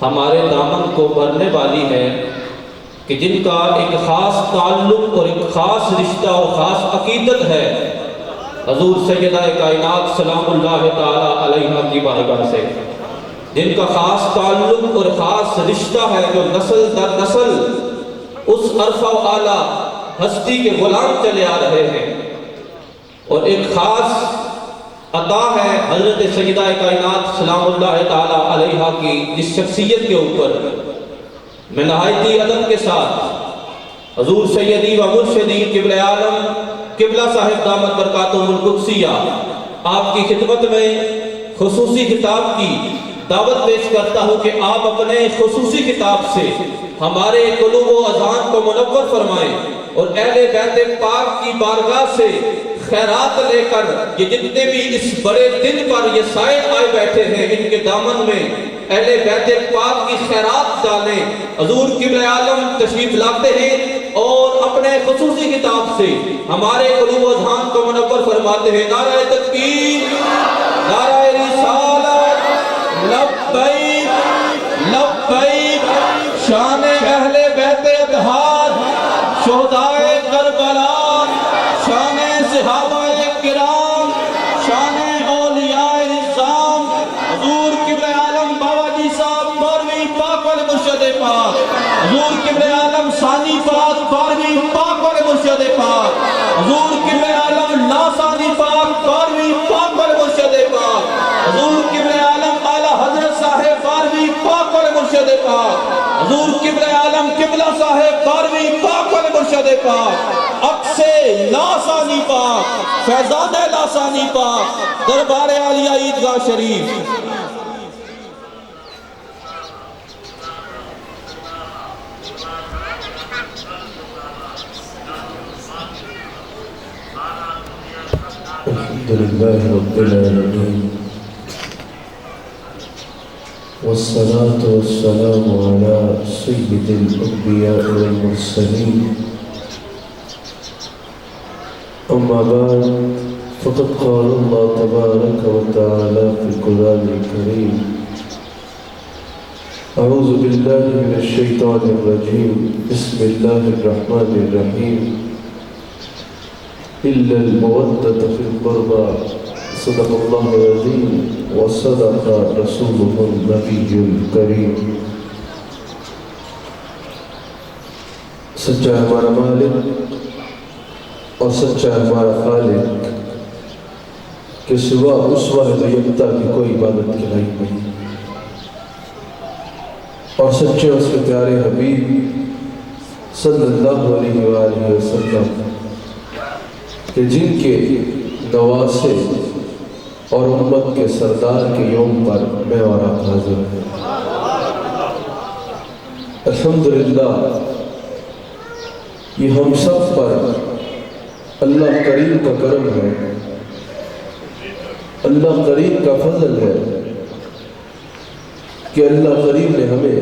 ہمارے دامن کو بھرنے والی ہے کہ جن کا ایک خاص تعلق اور ایک خاص رشتہ اور خاص عقیدت ہے حضور سیدہ کائنات سلام اللہ تعالیٰ علیہ کی بارگاہ سے، جن کا خاص تعلق اور خاص رشتہ ہے، جو نسل در نسل اس عرفہ و اعلیٰ ہستی کے غلام چلے آ رہے ہیں، اور ایک خاص عطا ہے حضرت سیدہ کائنات سلام اللہ تعالیٰ علیہ کی جس شخصیت کے اوپر میں نہایتی ادب کے ساتھ حضور سیدی و مرشدی قبلہ عالم قبلہ صاحب دامت برکاتہم القدسیہ آپ کی خدمت میں خصوصی خطاب کی دعوت پیش کرتا ہوں کہ آپ اپنے خصوصی خطاب سے ہمارے قلوب و اذہان کو منور فرمائیں اور اہل بیت پاک کی بارگاہ سے خیرات لے کر یہ جتنے بھی اس بڑے دن پر یہ سائل آئے بیٹھے ہیں ان کے دامن میں اہل بیت پاک کی خیرات ڈالیں۔ حضور قبلہ عالم تشریف لاتے ہیں اور اپنے خصوصی خطاب سے ہمارے قلوب و اذہان کو منور فرماتے ہیں۔ نعرہ تکبیر، نعرہ رسالت، لبیک لبیک، شان اہل بیت اطہار، شہدائے کربلا، شان صحابہ کرام، شان اولیاء نظام، حضور قبلہ عالم بابا جی صاحب بارہویں پاک والے مرشد پاک، حضور قبلہ عالم ثانی پاک بارہویں پاک والے مرشد پاک، حضور قبلہ عالم لا ثانی پاک بارہویں پاک والے مرشد پاک، حضور قبلہ عالم اعلیٰ حضرت صاحب بارہویں پاک والے مرشد پاک، حضور قبلہ عالم قبلہ صاحب بارہویں پاک والے مرشد پاک، اقصے لاسانی پاک، فیضان لاسانی پاک، دربار عالیہ عیدگاہ شریف۔ الحمدللہ رب العالمین، والصلاة والسلام على سید الانبیاء والمرسلین، اما بعد فقد قال اللہ تبارک و تعالی فی القرآن الکریم، اعوذ باللہ من الشیطان الرجیم، بسم اللہ الرحمن الرحیم، إلا المودة في القربى، صدق الله العظيم وصدق رسوله النبي الكريم۔ سچا ہمارا مالک اور سچا ہمارا خالق کہ سوا اس واحد یکتا کی کوئی عبادت کی لائق نہیں، اور سچے اس کے پیارے حبیب صلی اللہ علیہ وآلہ وسلم کہ جن کے نواسے اور امت کے سردار کے یوم پر میں اور آپ حاضر ہیں۔ الحمدللہ یہ ہم سب پر اللہ کریم کا کرم ہے، اللہ کریم کا فضل ہے کہ اللہ کریم نے ہمیں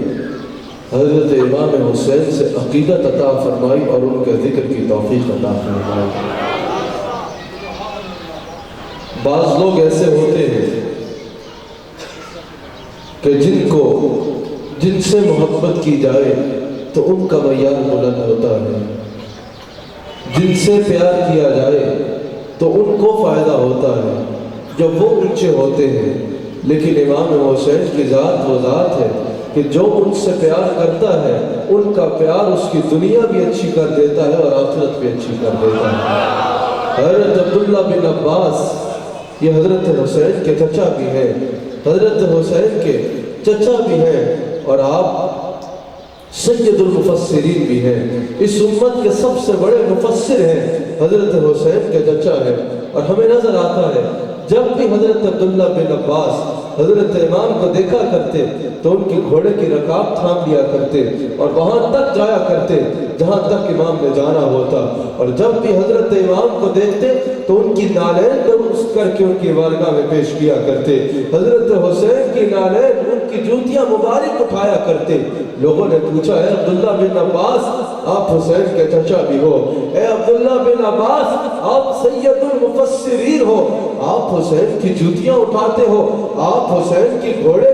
حضرت امام حسین سے عقیدت عطا فرمائی اور ان کے ذکر کی توفیق عطا فرمائی۔ بعض لوگ ایسے ہوتے ہیں کہ جن سے محبت کی جائے تو ان کا معیار بلند ہوتا ہے، جن سے پیار کیا جائے تو ان کو فائدہ ہوتا ہے جب وہ اونچے ہوتے ہیں، لیکن امام حسین کی ذات وہ ذات ہے کہ جو ان سے پیار کرتا ہے ان کا پیار اس کی دنیا بھی اچھی کر دیتا ہے اور آخرت بھی اچھی کر دیتا ہے۔ حضرت عبداللہ بن عباس یہ حضرت حسین کے چچا بھی ہیں، حضرت حسین کے چچا بھی ہیں، اور آپ سید المفسرین بھی ہیں، اس امت کے سب سے بڑے مفسر ہیں، حضرت حسین کے چچا ہیں۔ اور ہمیں نظر آتا ہے جب بھی حضرت عبداللہ بن عباس حضرت امام کو دیکھا کرتے تو ان کے گھوڑے کی رکاب تھام لیا کرتے اور وہاں تک جایا کرتے جہاں تک امام نے جانا ہوتا، اور جب بھی حضرت امام کو دیکھتے تو ان کی نالین درست کر کے ان کی بارگاہ میں پیش کیا کرتے۔ حضرت حسین کی نالین ان کی جوتیاں مبارک اٹھایا کرتے۔ لوگوں نے پوچھا اے عبداللہ بن عباس آپ حسین کے چچا بھی ہو، اے عبداللہ بن عباس آپ سید المفسرین ہو، آپ حسین کی جوتیاں اٹھاتے ہو، آپ حسین کی گھوڑے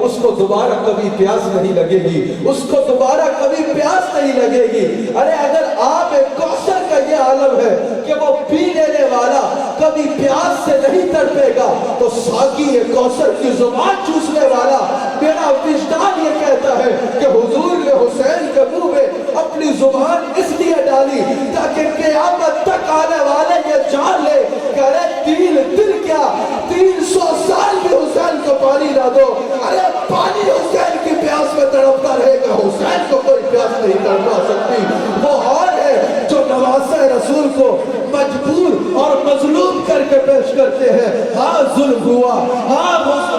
اس کو دوبارہ کبھی پیاس نہیں لگے گی، اس کو دوبارہ کبھی پیاس نہیں لگے گی۔ ارے اگر آب کوثر کا یہ عالم ہے کہ وہ پی لینے والا کبھی پیاس سے نہیں تڑپے گا، تو ساقی کوثر کی زبان چوسنے والا میرا وجدان یہ کہتا ہے کہ حضور نے حسین کے منہ میں اپنی زبان اس لیے ڈالی تاکہ قیامت تک آنے والے یہ جان لے کہ ارے 3 دن کیا 300 سال بھی حسین کو پانی نہ دو، ارے پانی حسین کی پیاس میں تڑپتا رہے گا، حسین کو کوئی پیاس نہیں تڑپا سکتی۔ وہ اور ہے جو نواسہ رسول کو مجبور اور مظلوم کر کے پیش کرتے ہیں۔ ہاں ظلم ہوا، ہاں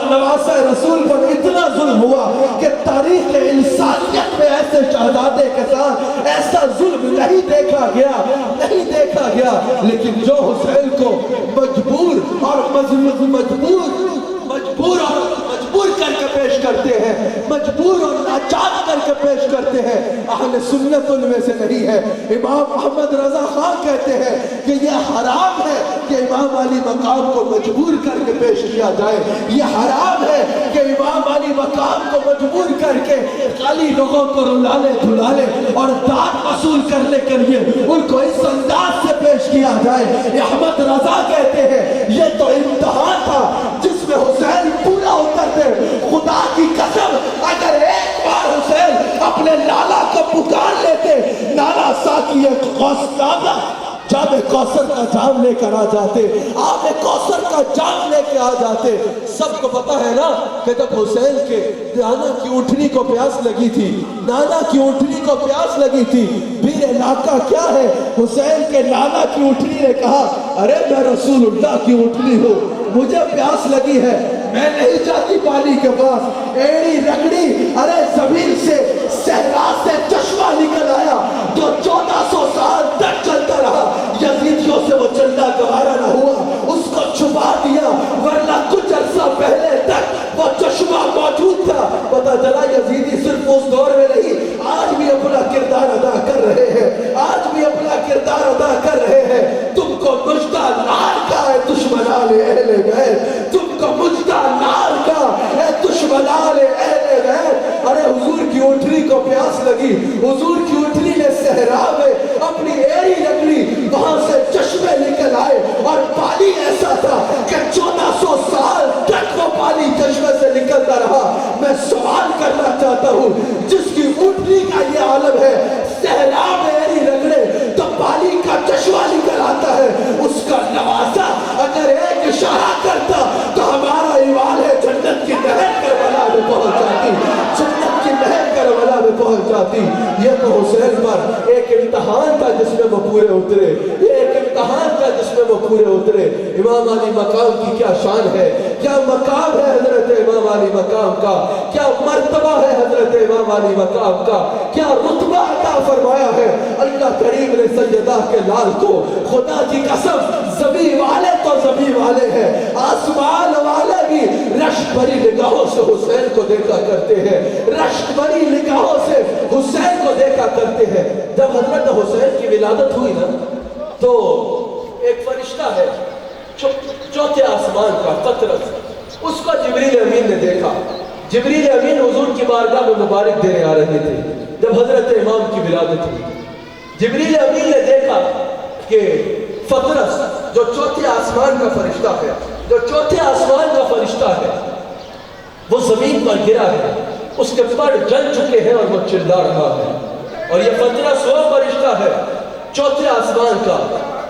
نواسہ رسول پر اتنا ظلم ہوا کہ تاریخ انسانیت میں ایسے شہزادے کے ساتھ ایسا ظلم نہیں دیکھا گیا، لیکن جو حسین کو مجبور اور کر کے پیش کرتے ہیں، مجبور اور لاچار کر کے پیش کرتے ہیں، اہل سنت ان میں سے نہیں ہے۔ امام احمد رضا خان کہتے ہیں کہ یہ حرام ہے کہ امام علی مقام کو مجبور کر کے پیش کیا جائے، یہ حرام ہے کہ امام علی مقام کو مجبور کر کے خالی لوگوں کو رلالے دھلالے اور داد وصول کرنے کے لیے ان کو اس انداز سے پیش کیا جائے۔ احمد رضا کہتے ہیں یہ تو امتحان تھا جس میں حسین پورا اترتے۔ خدا کی قسم اگر ایک بار حسین اپنے لالا کو پکار لیتے، نانا ساقی جام کوثر کا جام لے کر آ جاتے، آب کوثر کا جام لے کے آ جاتے۔ سب کو پتا ہے نا کہ جب حسین کے نانا کی اونٹنی کو پیاس لگی تھی، نانا کی اونٹنی کو پیاس لگی تھی، پھر علاقہ کیا ہے؟ حسین کے نانا کی اونٹنی نے کہا ارے میں رسول اللہ کی اونٹنی ہوں، مجھے پیاس لگی ہے، میں نہیں جاتی پانی کے پاس۔ ایڑی رکڑی، ارے زمین سے صحرا سے چشمہ نکل آیا جو 1400 سال تک چلتا رہا، یزیدیوں سے وہ چلنا گوارا نہ ہوا، اس کو چھپا دیا، ورنہ کچھ عرصہ پہلے تک وہ چشمہ موجود تھا۔ پتہ چلا یزیدی صرف اس دور میں نہیں، آج بھی اپنا کردار ادا کر رہے ہیں، آج بھی اپنا کردار ادا کر رہے ہیں۔ تم کو مجدہ نار کا ہے دشمنان اہل بیت، تم کو مجدہ نار کا ہے دشمنان اہل بیت۔ ارے حضور کی اونٹنی کو پیاس لگی، حضور کی اونٹنی نے صحرا میں اپنی ایڑی رکھی، وہاں سے چشمے نکل آئے اور پانی ایسا تھا کہ 1400 سال تک وہ پانی چشمے سے نکلتا رہا۔ میں سوال کرنا چاہتا ہوں جس کی اونٹنی کا یہ عالم ہے، صحرا میں ایڑی رگڑے تو پانی کا چشمہ نکل آتا ہے، اس کا نواسہ اگر ایک اشارہ کرتا تو ہمارا ایمان ہے جنت کی نہر کربلا میں پہنچ جاتی، جنت کی نہر کربلا میں پہنچ جاتی۔ یہ تو حسین پر ایک امتحان تھا جس میں وہ پورے اترے، ایک امتحان تھا جس میں وہ پورے اترے۔ امام علی مقام کی کیا شان ہے، کیا مقام ہے حضرت امام علی مقام کا، کیا مرتبہ ہے حضرت امام علی مقام کا، کیا رتبہ عطا فرمایا ہے اللہ کریم نے سیدہ کے لال کو۔ خدا کی قسم زمین والے تو زمین والے ہیں، آسمان والے بھی رشک بھری نگاہوں سے حسین کو دیکھا کرتے ہیں، رشک بھری نگاہوں سے حسین کو دیکھا کرتے ہیں۔ جب حضرت حسین کی ولادت ہوئی نا تو ایک فرشتہ ہے چوتھے آسمان کا فطرت، اس کو جبریل امین نے دیکھا۔ جبریل امین حضور کی بارگاہ میں مبارک دینے آ رہے تھے جب حضرت امام کی ولادت ہوئی۔ جبریل امین نے دیکھا کہ فطرت جو چوتھے آسمان کا فرشتہ ہے، جو چوتھے آسمان کا فرشتہ ہے، وہ زمین پر گرا ہے، اس کے پر جل چکے ہیں اور وہ چلا رہا ہے۔ اور یہ فطرت وہ فرشتہ ہے چوتھے آسمان کا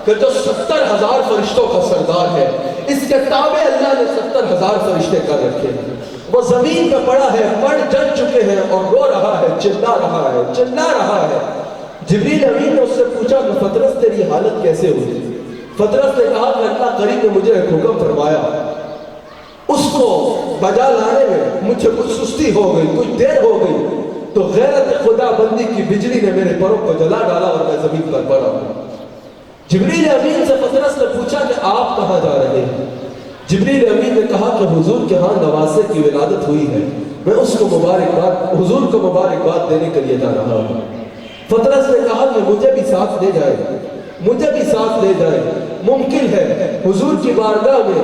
کہ جو 70,000 فرشتوں کا سردار ہے، اس کے تابع اللہ نے 70,000 فرشتے کر رکھے ہیں۔ وہ زمین پہ پڑا ہے، پڑ جل چکے ہیں اور رو رہا ہے، چلا رہا ہے۔ جبریل امین نے اس سے پوچھا کہ فطرت تیری حالت کیسے ہوئی؟ فطرت نے کہا کہ اللہ کریم نے مجھے ایک حکم فرمایا، اس کو بجا لانے میں مجھے کچھ سستی ہو گئی، کچھ دیر ہو گئی، تو غیرت خدا بندی کی بجلی نے میرے پروں کو جلا ڈالا اور میں زمین پر پڑا ہوں۔ جبریل امین سے فطرت نے پوچھا کہ آپ کہاں جا رہے ہیں؟ جبریل امین نے کہا کہ حضور کے ہاں نواسے کی ولادت ہوئی ہے، میں اس کو حضور کو مبارکباد دینے کے لیے جا رہا ہوں۔ فطرت نے کہا کہ مجھے بھی ساتھ لے جائے، ممکن ہے حضور کی بارگاہ میں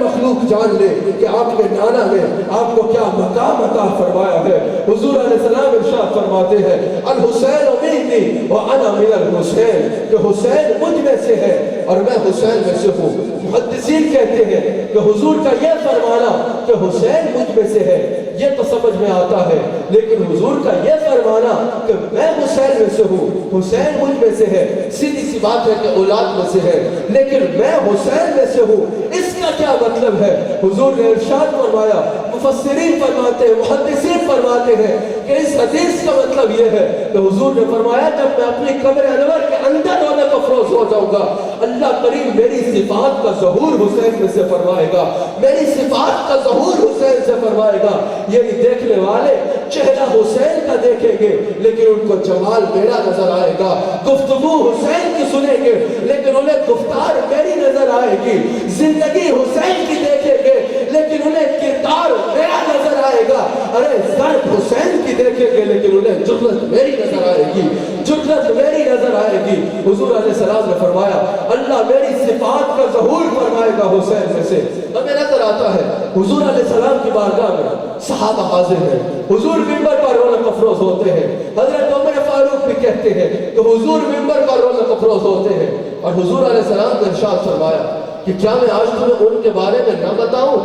مخلوق جان لے کہ آپ کے نانا نے آپ کو کیا مقام عطا فرمایا ہے۔ حضور علیہ السلام ارشاد فرماتے ہیں الحسین منی وانا من الحسین، کہ حسین مجھ میں سے ہے اور میں حسین میں سے ہوں۔ محدثین کہتے ہیں کہ حضور کا یہ فرمانا کہ حسین مجھ میں سے ہے یہ تو سمجھ میں آتا ہے، لیکن حضور کا یہ فرمانا کہ میں حسین میں سے ہوں، حسین مجھ میں سے ہے، سیدھی سی بات ہے کہ اولاد میں سے ہے، لیکن میں حسین میں سے ہوں، اس کا کیا مطلب ہے؟ حضور نے ارشاد فرمایا، مفسرین فرماتے ہیں، محدثین فرماتے ہیں کہ اس حدیث کا مطلب یہ ہے کہ حضور نے فرمایا جب میں اپنی قبر انور کے اندر رونے کو فروز ہو جاؤں گا، اللہ کریم میری صفات کا ظہور حسین میں سے فرمائے گا، میری صفات کا ظہور حسین سے فرمائے گا۔ یعنی دیکھنے والے چہرہ حسین کا دیکھیں گے لیکن ان کو جمال میرا نظر آئے گا، گفتگو حسین کی سنیں گے لیکن انہیں گفتار میری نظر آئے گی، زندگی حسین کی دیکھیں گے لیکن انہیں کردار میرا نظر آئے گا، ارے ضرب حسین کی دیکھیں گے لیکن انہیں جرت میری نظر آئے گی، جرت میری نظر آئے گی۔ حضور علیہ السلام نے فرمایا اللہ میری صفات کا ظہور فرمائے گا حسین میں سے۔ ہمیں نظر آتا ہے حضور علیہ السلام کی بارگاہ میں صحابہ حاضر ہیں، حضور منبر پر رونق افروز ہوتے ہیں، حضرت عمر فاروق بھی کہتے ہیں کہ حضور منبر پر رونق افروز ہوتے ہیں، اور حضور علیہ السلام نے ارشاد فرمایا کہ کیا میں آج تمہیں ان کے بارے میں نہ بتاؤں،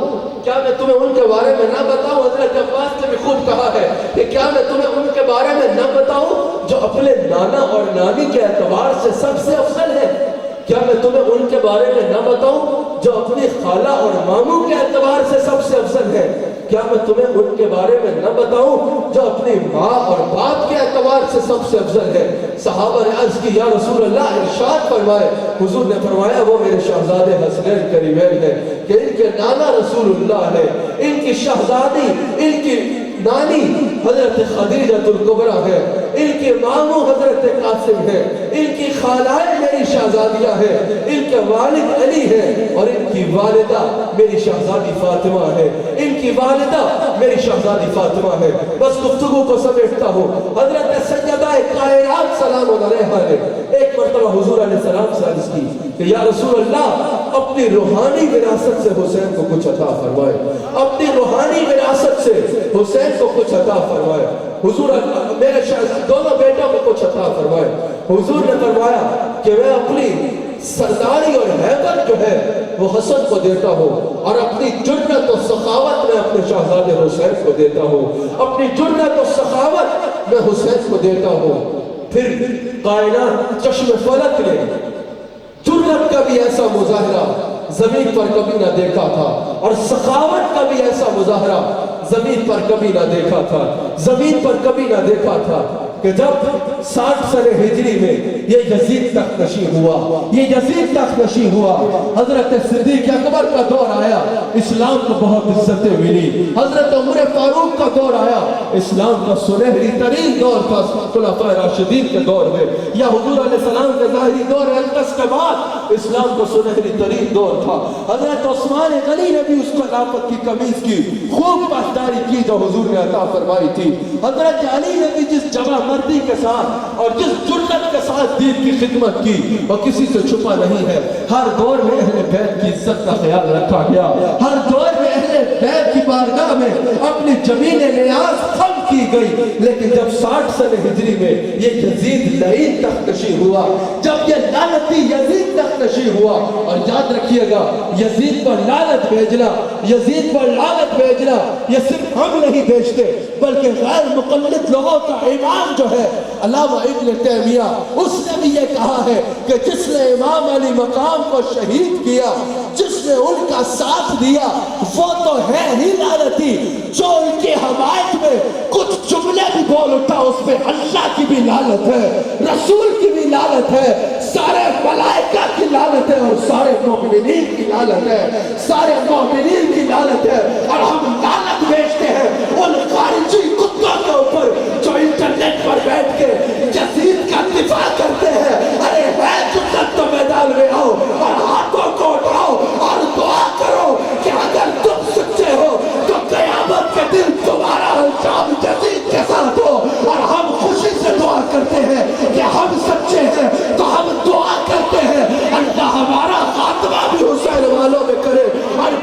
کیا میں تمہیں ان کے بارے میں نہ بتاؤں؟ حضرت عباس نے بھی خوب کہا ہے کہ کیا میں تمہیں ان کے بارے میں نہ بتاؤں جو اپنے نانا اور نانی کے اعتبار سے سب سے افضل ہے؟ کیا میں تمہیں ان کے بارے میں نہ بتاؤں جو اپنی خالہ اور ماموں کے اعتبار سے سب سے افضل ہے؟ کیا میں تمہیں ان کے بارے میں نہ بتاؤں جو اپنی ماں اور باپ کے اعتبار سے سب سے افضل ہے؟ صحابہ نے عرض کی یا رسول اللہ ارشاد فرمائے۔ حضور نے فرمایا وہ میرے شہزادے حسنین کریمین ہے کہ ان کے نانا رسول اللہ ہے، ان کی شہزادی ان کی نانی حضرت خدیجہ الکبریٰ ہے، ان کے ماموں حضرت قاسم ہے، ان کی خالائیں میری شہزادیاں ہیں، ان کے والد علی ہے اور ان کی والدہ میری شہزادی فاطمہ ہے، ان کی والدہ میری شہزادی فاطمہ ہے۔ بس گفتگو کو سمیٹتا ہوں، حضرت سیدہ کائنات سلام علیہا نے ایک مرتبہ حضور علیہ السلام سے عرض کی کہ یا رسول اللہ اپنی روحانی وراثت سے حسین کو کچھ عطا فرمائے، اپنی روحانی وراثت سے حسین کو کچھ عطا فرمائے، حضور میرے دونوں بیٹوں کو کچھ عطا فرمائے۔ حضور نے فرمایا کہ میں اپنی سرداری اور حیبت جو ہے وہ حسن کو دیتا ہوں اور اپنی جرأت و سخاوت میں اپنے شہزادے حسین کو دیتا ہوں، اپنی جرأت و سخاوت میں حسین کو دیتا ہوں۔ پھر کائنات چشم فلک نے جرأت کا بھی ایسا مظاہرہ زمین پر کبھی نہ دیکھا تھا اور سخاوت کا بھی ایسا مظاہرہ زمین پر کبھی نہ دیکھا تھا، زمین پر کبھی نہ دیکھا تھا کہ جب 60 سنہ ہجری میں یہ یزید تخت نشین ہوا، یہ یزید تخت نشین ہوا، حضرت صدیق اکبر کا دور آیا، اسلام کو بہت عزتیں ملی، حضرت عمر فاروق کا دور آیا، اسلام کا سنہری ترین دور تھا خلفائے راشدین کے دور میں، یا حضور علیہ السلام کے ظاہری دور اندس کے بعد اسلام کا سنہری ترین دور تھا۔ حضرت عثمان غنی نے بھی اس خلافت کی قمیض کی خوب پاسداری کی جو حضور نے عطا فرمائی تھی، حضرت علی نے بھی جس جگہ مردی کے ساتھ اور جس جرأت کے ساتھ دین کی خدمت کی اور کسی سے چھپا نہیں ہے۔ ہر دور میں اہل بیت کی عزت کا خیال رکھا گیا، ہر دور میں اہل بیت کی بارگاہ میں اپنی زمین نیاز خم کی گئی، لیکن جب 60 سنہ ہجری میں یہ یزید لعین تخت نشین ہوا، جب یہ لعنتی یزید تخت نشین ہوا، اور یاد رکھیے گا یزید پر لعنت بھیجنا، یزید پر لعنت بھیجنا یہ صرف ہم نہیں بھیجتے بلکہ غیر مقلد لوگوں کا امام جو ہے علامہ ابن تیمیہ اس نے بھی یہ کہا ہے کہ جس نے امام علی مقام کو شہید کیا، جس نے ان کا ساتھ دیا وہ تو ہے ہی لعنتی، جو ان کی حمایت میں کچھ جملے بھی بول اٹھا اس پہ اللہ کی بھی لعنت ہے، رسول کی بھی لعنت ہے، سارے ملائکہ کی لعنت ہے اور سارے مومنین کی لعنت ہے، سارے مومنین کی لعنت ہے، اور ہم لعنت بھیجتے ہیں ان خارجی کتوں کے اوپر جو انٹرنیٹ پر بیٹھ کے یزید کا دفاع کرتے ہیں۔ ارے ہے جنت تو میدان میں آؤ اور ہاتھوں کو اٹھاؤ اور دعا کرو کہ اگر تم سچے ہو تو قیامت کے دن تمہارا انجام یزید کے ساتھ ہو، اور ہم خوشی سے دعا کرتے ہیں کہ ہم سچے ہیں تو ہم دعا کرتے ہیں اللہ ہمارا خاتمہ بھی حسین والوں میں کرے اور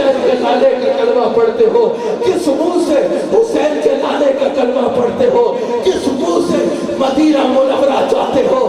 حسین کے نانے کا کلمہ پڑھتے ہو، کس منہ سے حسین کے نانے کا کلمہ پڑھتے ہو، کس منہ سے مدینہ منورہ جاتے ہو،